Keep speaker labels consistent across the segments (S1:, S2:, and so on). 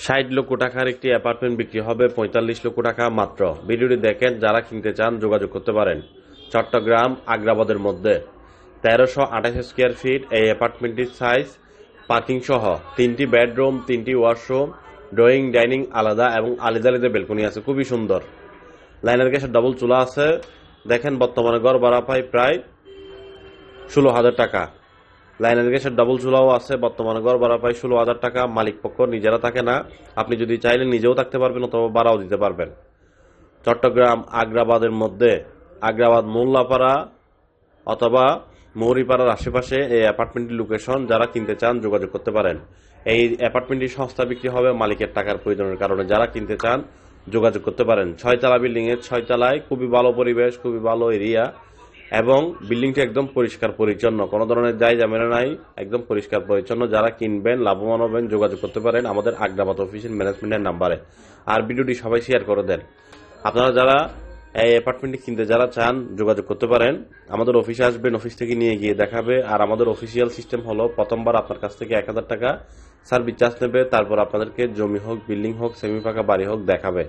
S1: ৬০ লক্ষ টাকার একটি অ্যাপার্টমেন্ট বিক্রি হবে ৪৫ লক্ষ টাকা মাত্র। ভিডিওটি দেখেন, যারা কিনতে চান যোগাযোগ করতে পারেন। চট্টগ্রাম আগ্রাবাদের মধ্যে ১৩২৮ স্কোয়ার ফিট এই অ্যাপার্টমেন্টটির সাইজ, পার্কিং সহ ৩টি বেডরুম, 3টি ওয়াশরুম, ড্রয়িং ডাইনিং আলাদা এবং আলাদা আলাদা বেলকনি আছে, খুবই সুন্দর। লাইনের গ্যাসের ডাবল চুলা আছে। দেখেন বর্তমানে গড় ভাড়া পাই প্রায় ১৬,০০০ টাকা। লাইনের গ্যাসের ডাবল চুলাও আছে, বর্তমানে গড় ভাড়া পাই ১৬,০০০ টাকা। মালিক পক্ষ নিজেরা থাকে না, আপনি যদি চাইলে নিজেও থাকতে পারবেন অথবা ভাড়াও দিতে পারবেন। চট্টগ্রাম আগ্রাবাদের মধ্যে আগ্রাবাদ মোল্লাপাড়া অথবা মৌরিপাড়ার আশেপাশে এই অ্যাপার্টমেন্টের লোকেশন। যারা কিনতে চান যোগাযোগ করতে পারেন। এই অ্যাপার্টমেন্টটি সস্তা বিক্রি হবে মালিকের টাকার প্রয়োজনের কারণে। যারা কিনতে চান যোগাযোগ করতে পারেন। ৬ তলা বিল্ডিং এর ৬ তলায়, খুবই ভালো পরিবেশ, খুবই ভালো এরিয়া এবং বিল্ডিংটি একদম পরিষ্কার পরিচ্ছন্ন, কোনো ধরনের যাই ঝামেলা নাই, একদম পরিষ্কার পরিচ্ছন্ন। যারা কিনবেন লাভবান হবেন যোগাযোগ করতে পারেন আমাদের আগ্রাবাদ অফিসিয়াল ম্যানেজমেন্টের নাম্বারে। আর ভিডিওটি সবাই শেয়ার করে দেন। আপনারা যারা এই অ্যাপার্টমেন্টটি কিনতে যারা চান যোগাযোগ করতে পারেন। আমাদের অফিসে আসবেন, অফিস থেকে নিয়ে গিয়ে দেখাবে। আর আমাদের অফিসিয়াল সিস্টেম হলো, প্রথমবার আপনার কাছ থেকে ১,০০০ টাকা সার্ভিস চার্জ নেবে, তারপর আপনাদেরকে জমি হোক, বিল্ডিং হোক, সেমি পাকা বাড়ি হোক দেখাবে।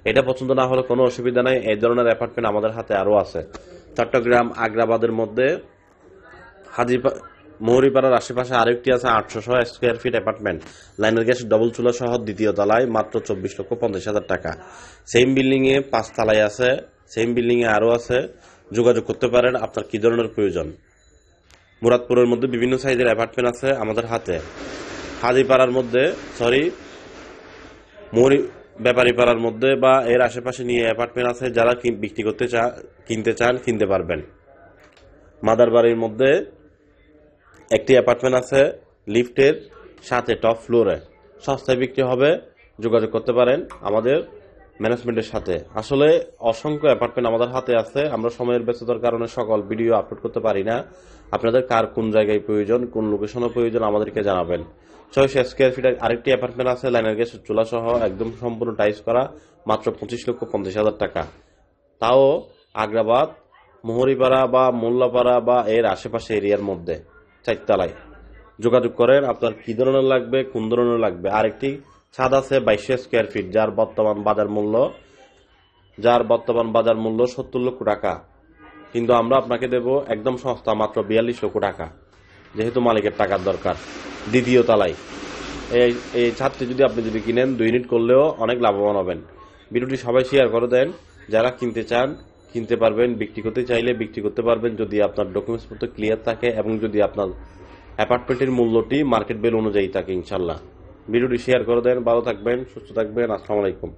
S1: এটা পছন্দ না হলে কোনো অসুবিধা নাই, এই ধরনের অ্যাপার্টমেন্ট আমাদের হাতে আরও আছে। চট্টগ্রাম আগ্রাবাদের মধ্যে মৌরিপাড়ার আশেপাশে আরেকটি আছে ৮০০ স্কোয়ার ফিট অ্যাপার্টমেন্ট, লাইনের গ্যাস ডবল চুলা সহ, ২য় তলায়, মাত্র ২৪,৫০,০০০ টাকা। সেম বিল্ডিং এ ৫ তলায় আছে, সেম বিল্ডিং এ আরও আছে। যোগাযোগ করতে পারেন আপনার কি ধরনের প্রয়োজন। মুরাদপুরের মধ্যে বিভিন্ন সাইজের অ্যাপার্টমেন্ট আছে আমাদের হাতে। হাজিপাড়ার মধ্যে ব্যাপারী পাড়ার মধ্যে বা এর আশেপাশে নিয়ে অ্যাপার্টমেন্ট আছে। যারা বিক্রি করতে কিনতে চান কিনতে পারবেন। মাদারবাড়ির মধ্যে একটি অ্যাপার্টমেন্ট আছে লিফটের সাথে, টপ ফ্লোরে, সস্তায় বিক্রি হবে। যোগাযোগ করতে পারেন আমাদের ম্যানেজমেন্টের সাথে। আসলে অসংখ্য অ্যাপার্টমেন্ট আমাদের হাতে আছে, আমরা সময়ের ব্যস্ততার কারণে সকল ভিডিও আপলোড করতে পারি না। আপনাদের কার কোন জায়গায় প্রয়োজন, কোন লোকেশনে প্রয়োজন আমাদেরকে জানাবেন। ৬০০ স্কোয়ার ফিটের আরেকটি অ্যাপার্টমেন্ট আছে, লাইনের গ্যাসের চুলা সহ, একদম সম্পূর্ণ টাইলস করা, মাত্র ২৫,৫০,০০০ টাকা। তাও আগ্রাবাদ, মোহরিপাড়া বা মোল্লাপাড়া বা এর আশেপাশে এরিয়ার মধ্যে, ৪ তলায়। যোগাযোগ করেন আপনার কি ধরনের লাগবে, কোন ধরনের লাগবে। আরেকটি ছাদ আছে ২২০০ স্কোয়ার ফিট, যার বর্তমান বাজার মূল্য ৭০ লক্ষ টাকা। কিন্তু আমরা আপনাকে দেব একদম সস্তা, মাত্র ৪২ লক্ষ টাকা, যেহেতু মালিকের টাকার দরকার। ২য় তলায় এই ছাদটি আপনি যদি কিনেন ২ ইউনিট করলেও অনেক লাভবান হবেন। ভিডিওটি সবাই শেয়ার করে দেন। যারা কিনতে চান কিনতে পারবেন, বিক্রি করতে চাইলে বিক্রি করতে পারবেন, যদি আপনার ডকুমেন্টসপত্র ক্লিয়ার থাকে এবং যদি আপনার অ্যাপার্টমেন্টের মূল্যটি মার্কেট ভ্যালু অনুযায়ী থাকে ইনশাল্লাহ। ভিডিওটি শেয়ার করে দেন। ভালো থাকবেন, সুস্থ থাকবেন। আসসালামু আলাইকুম।